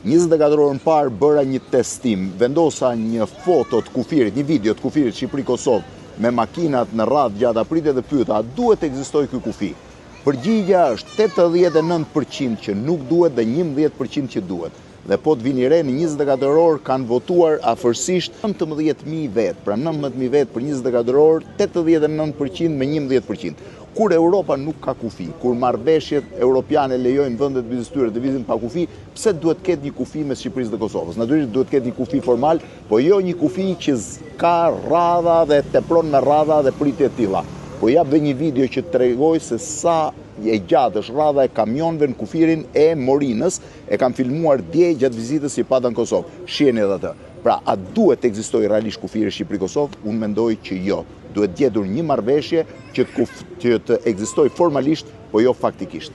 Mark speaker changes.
Speaker 1: 24 orë më parë bëra një testim, vendosa një foto të kufirit, një video të kufirit Shqipëri-Kosovë me makinat në radhë gjatë apritet dhe pyeta, a duhet ekzistoj ky kufi? Përgjigja është 89% që nuk duhet dhe 11% që duhet. Dhe po të vini re, në 24 orë kanë votuar afërsisht 19.000 vetë, pra 19.000 vetë për 24 orë, 89% me 11%. Kur Europa nuk ka kufi, kur marrëveshjet europiane lejojnë vendet biznes tyre të vizin pa kufi, pse duhet ketë një kufi mes Shqipërisë dhe Kosovës? Natyrisht duhet ketë një kufi formal, po jo një kufi që ka radha dhe tepron me radha dhe pritje të tilla. Po jap dhe një video që tregoj se sa e gjatë është radha e kamionëve në kufirin e Morinës, e kam filmuar dje gjatë vizitës që pata në Kosovë. Shiheni edhe atë. Pra, a duhet të ekzistojë realisht kufiri Shqipëri-Kosovë? Unë mendoj që jo. Duhet gjetur një marrëveshje që të ekzistojë formalisht, po jo faktikisht.